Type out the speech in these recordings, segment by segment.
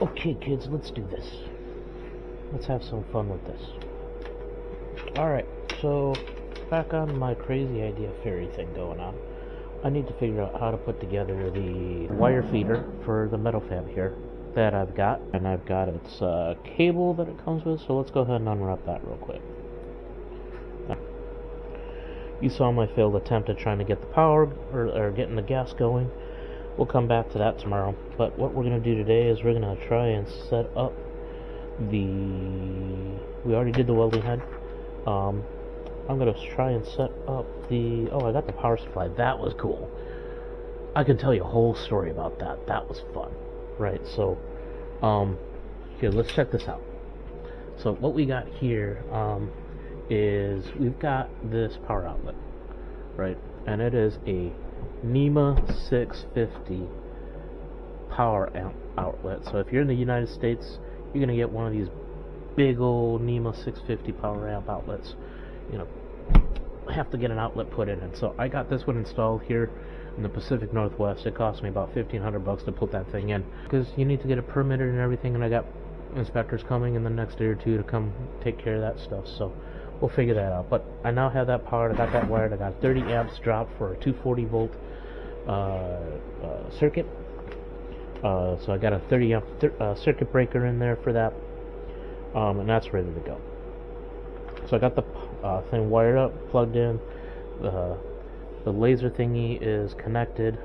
Okay, kids, let's do this. Let's have some fun with this. Alright, so back on my crazy idea fairy thing going on. I need to figure out how to put together the wire feeder for the Metalfab here that I've got. And I've got its cable that it comes with, so let's go ahead and unwrap that real quick. You saw my failed attempt at trying to get the power, or getting the gas going. We'll come back to that tomorrow. But what we're going to do today is we're going to try and set up the... We already did the welding head. I'm going to try and set up the... Oh, I got the power supply. That was cool. I can tell you a whole story about that. That was fun. Right, so... Here, let's check this out. So what we got here is we've got this power outlet, right? And it is a NEMA 650 power amp outlet. So if you're in the United States, you're gonna get one of these big old NEMA 650 power amp outlets. You know, have to get an outlet put in. And so I got this one installed here in the Pacific Northwest. It cost me about $1,500 to put that thing in, because you need to get it permitted and everything, and I got inspectors coming in the next day or two to come take care of that stuff, so we'll figure that out. But I now have that powered, I got that wired, I got 30 amps dropped for a 240 volt circuit. So I got a 30 amp circuit breaker in there for that, and that's ready to go. So I got the thing wired up, plugged in, the laser thingy is connected,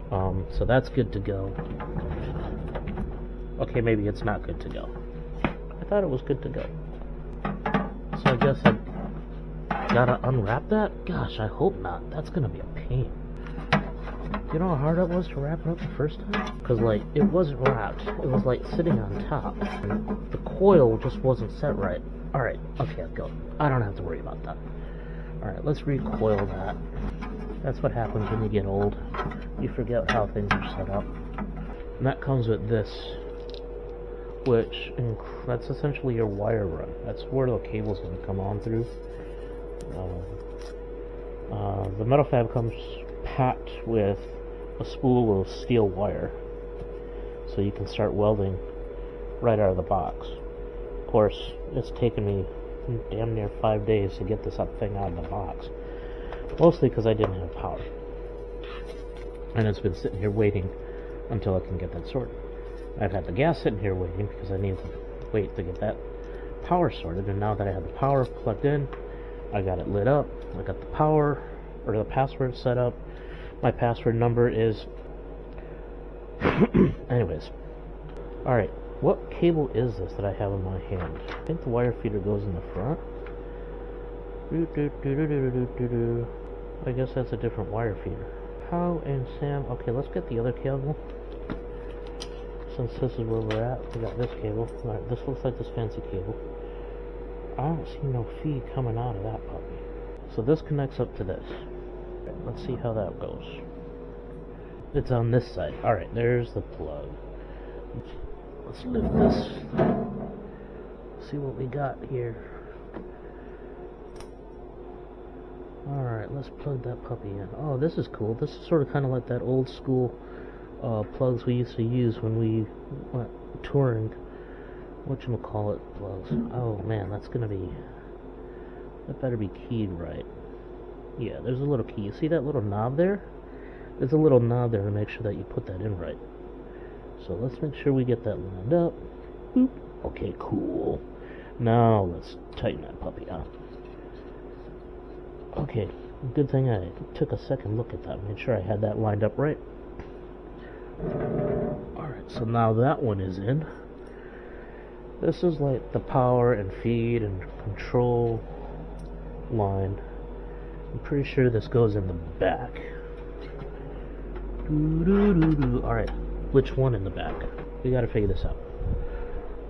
so that's good to go. Okay, maybe it's not good to go. I thought it was good to go. So I guess I gotta unwrap that? Gosh, I hope not. That's gonna be a pain. You know how hard it was to wrap it up the first time? Because, like, it wasn't wrapped. It was, like, sitting on top. And the coil just wasn't set right. Alright, okay, I'll go. I don't have to worry about that. Alright, let's recoil that. That's what happens when you get old. You forget how things are set up. And that comes with this, which that's essentially your wire run. That's where the cable's going to come on through. The Metalfab comes packed with a spool of steel wire, so you can start welding right out of the box. Of course, it's taken me damn near 5 days to get this thing out of the box, mostly because I didn't have power, and it's been sitting here waiting until I can get that sorted. I've had the gas sitting here waiting because I need to wait to get that power sorted, and now that I have the power plugged in, I got it lit up, I got the power, or the password set up. My password number is... Anyways. Alright, what cable is this that I have in my hand? I think the wire feeder goes in the front. I guess that's a different wire feeder. How and Sam... Okay, let's get the other cable. Since this is where we're at, we got this cable. Alright, this looks like this fancy cable. I don't see no feed coming out of that puppy. So this connects up to this. Right, let's see how that goes. It's on this side. Alright, there's the plug. Let's lift this. See what we got here. Alright, let's plug that puppy in. Oh, this is cool. This is sort of kind of like that old school plugs we used to use when we went touring. Whatchamacallit plugs. Oh man, that's gonna be... That better be keyed right. Yeah, there's a little key. You see that little knob there? There's a little knob there to make sure that you put that in right. So let's make sure we get that lined up. Boop. Okay, cool. Now let's tighten that puppy up. Okay, good thing I took a second look at that, made sure I had that lined up right. Alright, so now that one is in. This is like the power and feed and control line. I'm pretty sure this goes in the back. Alright, which one in the back? We gotta figure this out.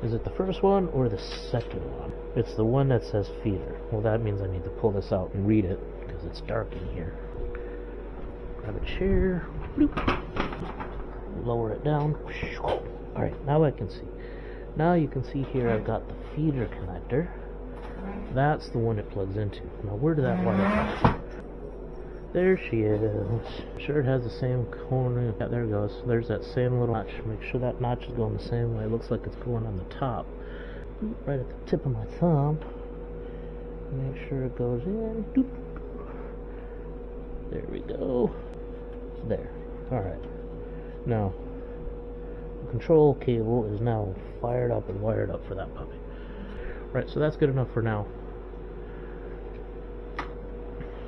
Is it the first one or the second one? It's the one that says feeder. Well, that means I need to pull this out and read it, because it's dark in here. Grab a chair. Bloop. Lower it down. Alright, now I can see. Now you can see here I've got the feeder connector. That's the one it plugs into. Now where did that wire go? There she is. Sure it has the same corner. Yeah, there it goes. There's that same little notch. Make sure that notch is going the same way. It looks like it's going on the top. Right at the tip of my thumb. Make sure it goes in. Doop. There we go. There. Alright. Now, the control cable is now fired up and wired up for that puppy. Right, so that's good enough for now.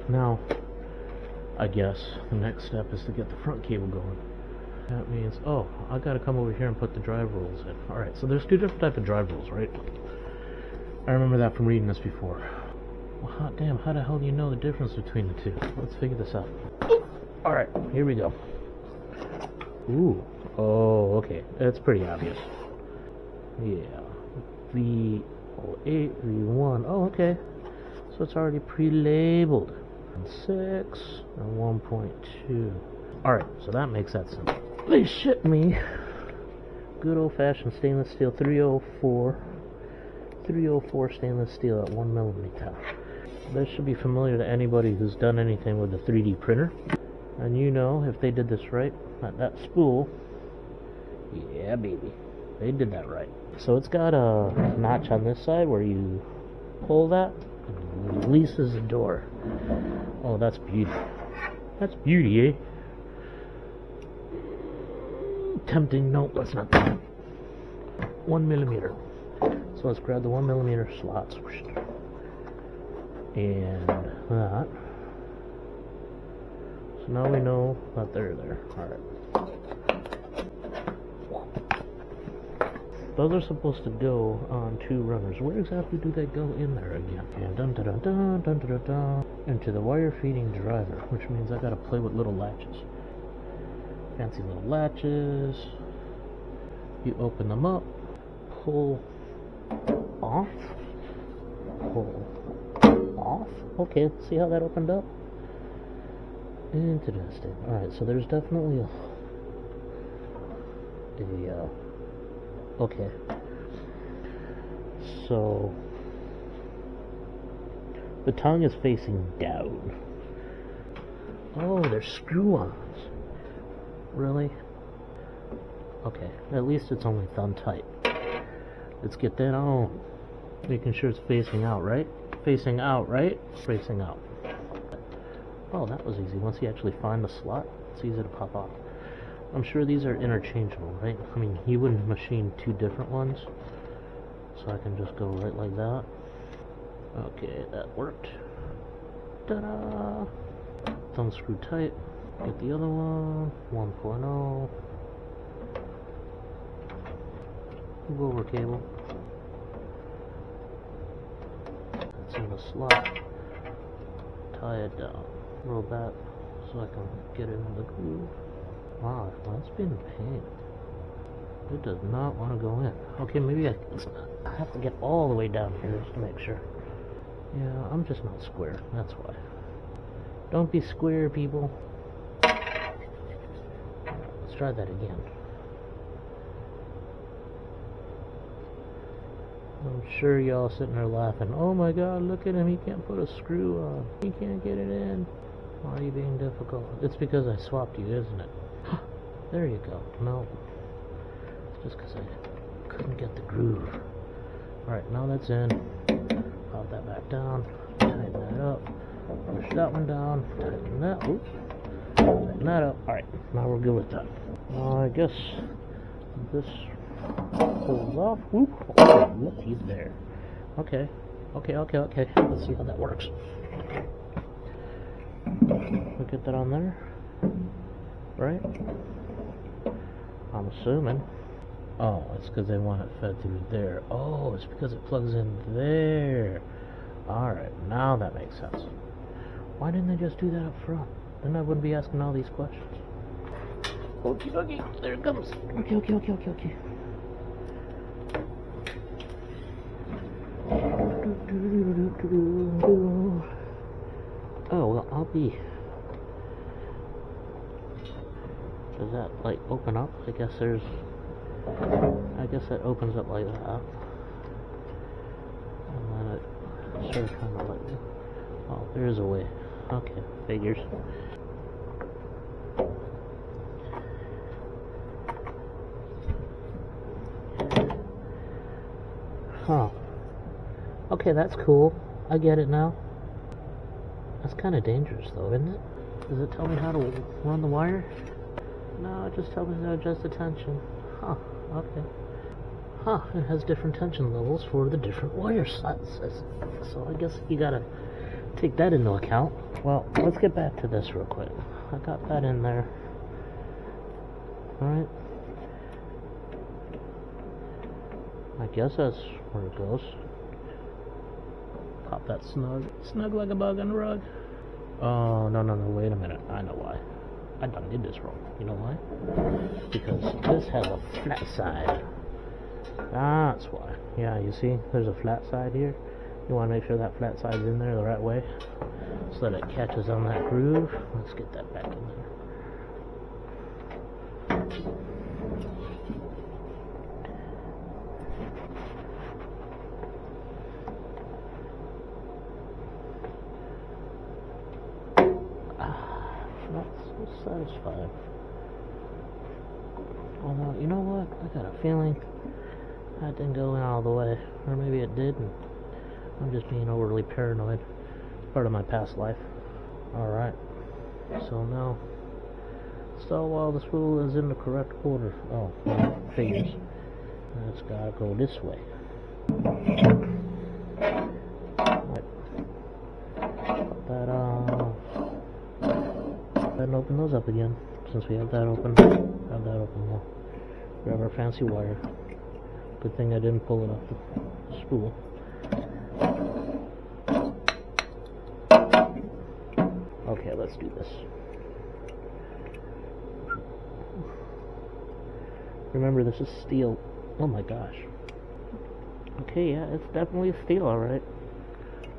Now, I guess the next step is to get the front cable going. That means, oh, I gotta come over here and put the drive rules in. Alright, so there's two different types of drive rules, right? I remember that from reading this before. Well, hot damn, how the hell do you know the difference between the two? Let's figure this out. Alright, here we go. Ooh, oh, okay, it's pretty obvious. Yeah, V08, V1, oh, okay. So it's already pre-labeled. 6 and 1.2. Alright, so that makes that simple. They shipped me good old-fashioned stainless steel 304 stainless steel at 1mm. This should be familiar to anybody who's done anything with a 3D printer. And you know, if they did this right, that spool, yeah baby, they did that right. So it's got a notch on this side where you pull that and it releases the door. Oh, that's beauty. That's beauty, eh? Tempting, no, let's not do it. 1mm. So let's grab the 1mm slots. And that. So now we know that they're there. Alright. Those are supposed to go on two runners. Where exactly do they go in there again? And dun dun dun dun dun dun dun. Into the wire feeding driver, which means I gotta play with little latches. Fancy little latches. You open them up, pull off, pull off. Okay, see how that opened up? Interesting. Alright, so there's definitely okay. So the tongue is facing down. Oh, there's screw-ons. Really? Okay, at least it's only thumb tight. Let's get that on. Making sure it's facing out, right? Facing out, right? Facing out. Oh, that was easy. Once you actually find the slot, it's easy to pop off. I'm sure these are interchangeable, right? I mean, you wouldn't machine two different ones. So I can just go right like that. Okay, that worked. Ta-da! Thumb screw tight. Get the other one. 1.0. Move over cable. It's in the slot. Tie it down. Roll back so I can get it in the groove. Wow, that's been a pain. It does not want to go in. Okay, maybe I have to get all the way down here just to make sure. Yeah, I'm just not square. That's why. Don't be square, people. Let's try that again. I'm sure y'all sitting there laughing. Oh my god, look at him. He can't put a screw on. He can't get it in. Why are you being difficult? It's because I swapped you, isn't it? There you go. No. It's just because I couldn't get the groove. Alright, now that's in. Pop that back down. Tighten that up. Push that one down. Tighten that. Oops. Tighten that up. Alright, now we're good with that. I guess this pulls off. Whoop. Oh, look, he's there. Okay. Okay. Let's see how that works. We get that on there. Right? I'm assuming. Oh, it's because they want it fed through there. Oh, it's because it plugs in there. Alright, now that makes sense. Why didn't they just do that up front? Then I wouldn't be asking all these questions. Okie dokie, there it comes. Okay. Oh, well, I'll be... Does that, like, open up? I guess that opens up like that. And then it sort of kind of like... Oh, there is a way. Okay, figures. Huh. Okay, that's cool. I get it now. That's kind of dangerous though, isn't it? Does it tell me how to run the wire? No, it just tells me to adjust the tension. Huh, okay. Huh, it has different tension levels for the different wire sizes. So I guess you gotta take that into account. Well, let's get back to this real quick. I got that in there. Alright. I guess that's where it goes. Pop that snug like a bug on the rug. Oh, no, wait a minute. I know why. I done did this wrong. You know why? Because this has a flat side. That's why. Yeah, you see, there's a flat side here. You want to make sure that flat side's in there the right way so that it catches on that groove. Let's get that back in there. Not so satisfied. Although, you know what? I got a feeling that didn't go in all the way. Or maybe it did, and I'm just being overly paranoid. It's part of my past life. Alright. So now, so while the spool is in the correct order. Oh, figures. It's gotta go this way. Right. Put that on. And open those up again. Since we have that open. Have that open now. Grab our fancy wire. Good thing I didn't pull it off the spool. Okay, let's do this. Remember, this is steel. Oh my gosh. Okay, yeah, it's definitely steel, alright.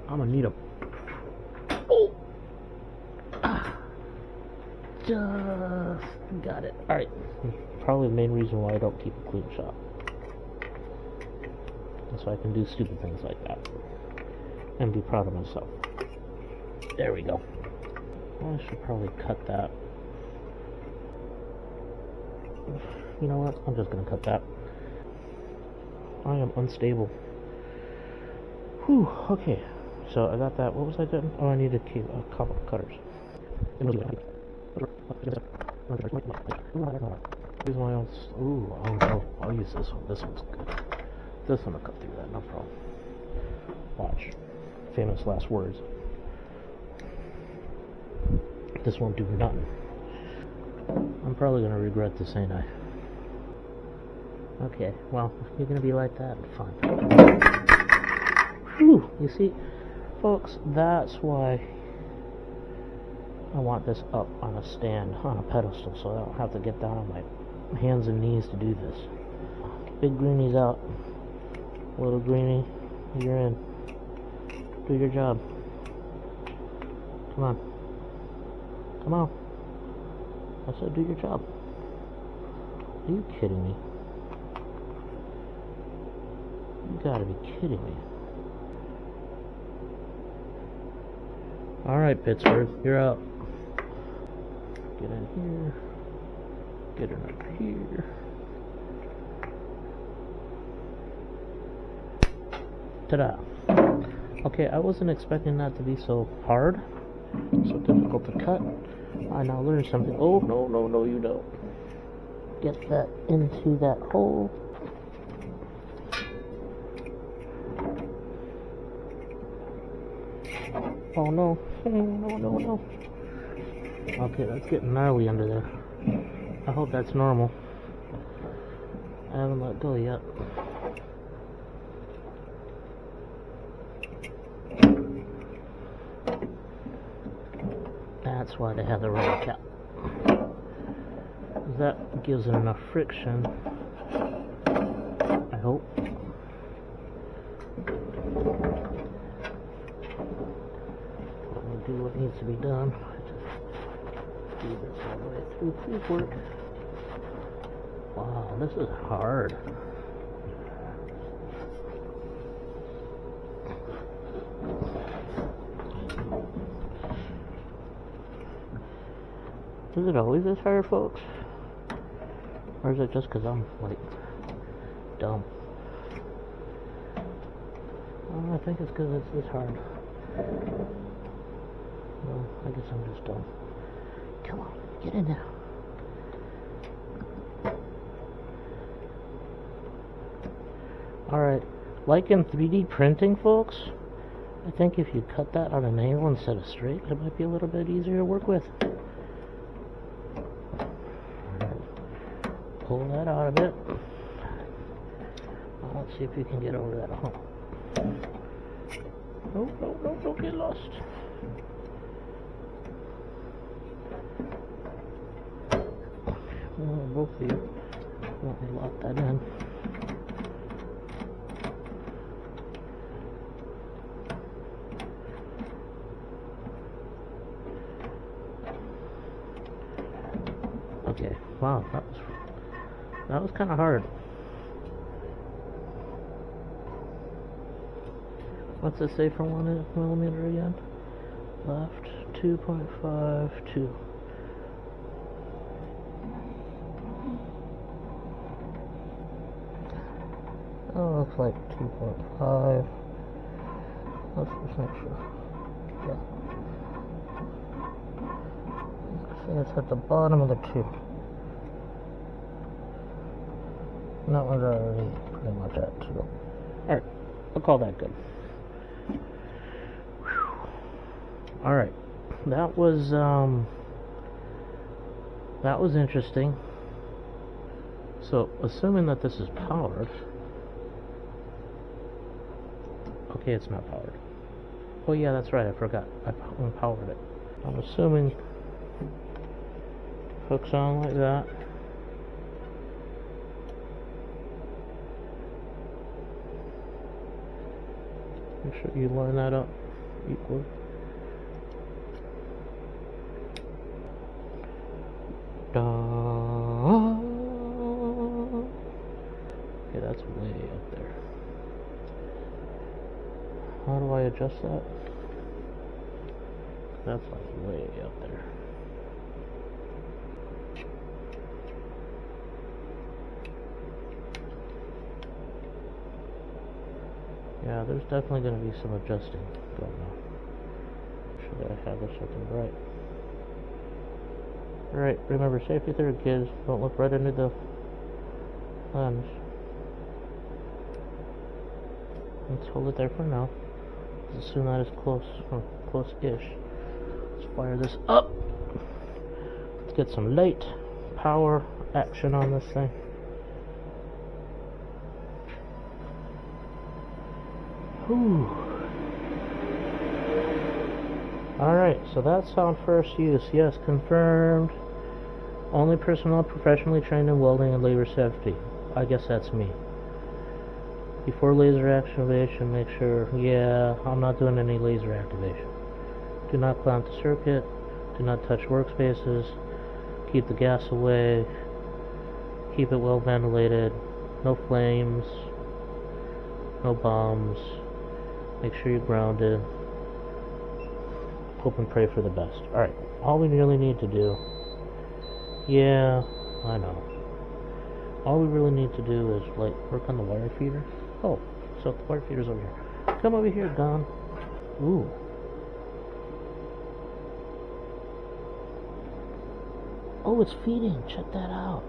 I'm gonna need a... Oh! Just got it. Alright. Probably the main reason why I don't keep a clean shop. So I can do stupid things like that. And be proud of myself. There we go. I should probably cut that. You know what? I'm just gonna cut that. I am unstable. Whew, okay. So I got that. What was I doing? Oh, I need a couple of cutters. Use my own. Ooh, oh no. I'll use this one. This one's good. This one will cut through that, no problem. Watch. Famous last words. This won't do nothing. I'm probably gonna regret this, ain't I? Okay, well, if you're gonna be like that, fine. Whew, you see, folks, that's why I want this up on a stand, on a pedestal, so I don't have to get down on my hands and knees to do this. Big greenie's out. Little greenie, you're in. Do your job. Come on. Come on. I said do your job. Are you kidding me? You gotta be kidding me. Alright, Pittsburgh, you're out. Get in here. Get in up here. Ta-da. Okay, I wasn't expecting that to be so hard, so difficult to cut. I now learned something. Oh, no, you don't. Get that into that hole. Oh, no. No. Okay, that's getting gnarly under there. I hope that's normal. I haven't let go yet. That's why they have the rubber cap. That gives it enough friction, I hope. Let me do what needs to be done. Just do this all the way through. Please work. Wow, this is hard. Is it always this hard, folks? Or is it just because I'm, like, dumb? I think it's because it's this hard. Well, I guess I'm just dumb. Come on, get in there. Alright, like in 3D printing, folks, I think if you cut that on an angle instead of straight, it might be a little bit easier to work with. Pull that out of it. Let's see if you can get over that hump. No, don't get lost. Both of you. Let me lock that in. Okay, wow, that was kind of hard. What's it say for 1mm again? Left 2.52. Oh, looks like 2.5. Let's just make sure. Yeah. See, it's at the bottom of the 2. And that one's already pretty much at 2. Alright, I'll call that good. Alright, that was interesting. So, assuming that this is powered. Okay, it's not powered. Oh yeah, that's right, I forgot. I powered it. I'm assuming hooks on like that. Make sure you line that up equally. Okay, that's way up there. How do I adjust that? That's like way up there. Yeah, there's definitely going to be some adjusting going on. Should I have this looking right? Alright, remember, safety third, kids. Don't look right into the lens. Let's hold it there for now. Let's assume that is close, or close-ish. Let's fire this up. Let's get some light power action on this thing. Whew. Alright, so that's on first use. Yes, confirmed. Only personnel professionally trained in welding and labor safety. I guess that's me. Before laser activation, make sure, yeah, I'm not doing any laser activation. Do not clamp the circuit. Do not touch workspaces. Keep the gas away. Keep it well ventilated. No flames. No bombs. Make sure you're grounded. Hope and pray for the best. Alright, all we really need to do... Yeah, I know. All we really need to do is, like, work on the wire feeder. Oh, so the wire feeder's over here. Come over here, Don. Ooh. Oh, it's feeding. Check that out.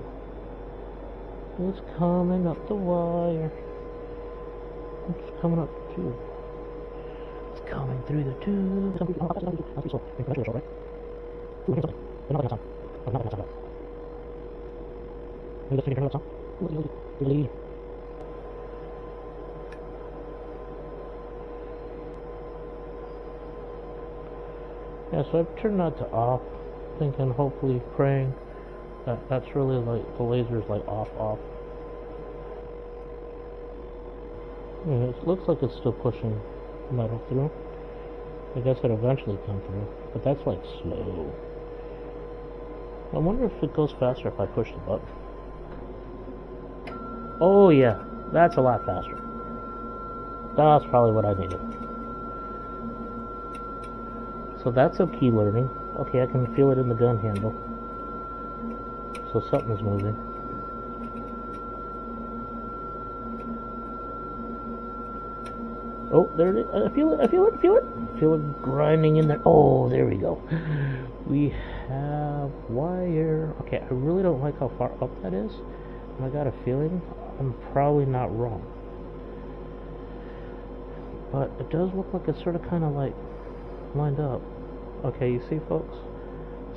It's coming up the wire. It's coming up the tube. It's coming through the tube. Not too slow. Right? Ooh, here's something. They're not going to sound. Oh, not going to sound. Maybe that's turn that sound. Ooh, yeah, so I've turned that to off, thinking, hopefully, praying that that's really like the laser's like off. Yeah, it looks like it's still pushing metal through. I guess it eventually come through, but that's like slow. I wonder if it goes faster if I push the button. Oh yeah, that's a lot faster. That's probably what I needed. So that's a key learning. Okay, I can feel it in the gun handle. so something's moving. Oh, there it is. I feel it, I feel it, I feel it. I feel it grinding in there. Oh, there we go. We have wire. Okay, I really don't like how far up that is. And I got a feeling I'm probably not wrong. But it does look like it's sort of kind of like lined up. Okay, you see, folks?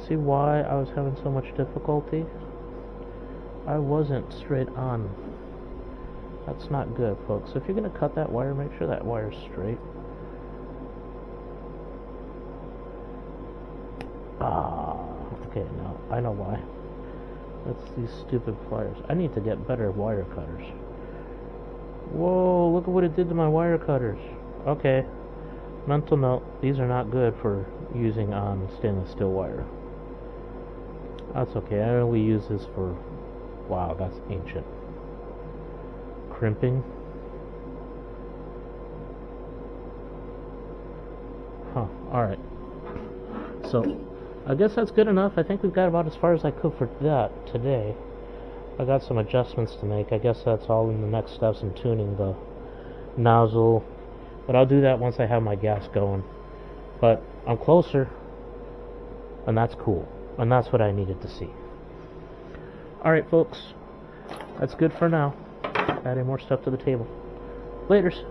See why I was having so much difficulty? I wasn't straight on. That's not good, folks. If you're going to cut that wire, make sure that wire's straight. Okay, now I know why. That's these stupid pliers. I need to get better wire cutters. Whoa, look at what it did to my wire cutters. Okay, mental note, these are not good for using on stainless steel wire. That's okay, I only use this for... Wow, that's ancient. Crimping. Huh, alright. So, I guess that's good enough. I think we've got about as far as I could for that today. I got some adjustments to make. I guess that's all in the next steps in tuning the nozzle. But I'll do that once I have my gas going. But I'm closer, and that's cool. And that's what I needed to see. Alright, folks. That's good for now. Adding more stuff to the table. Laters.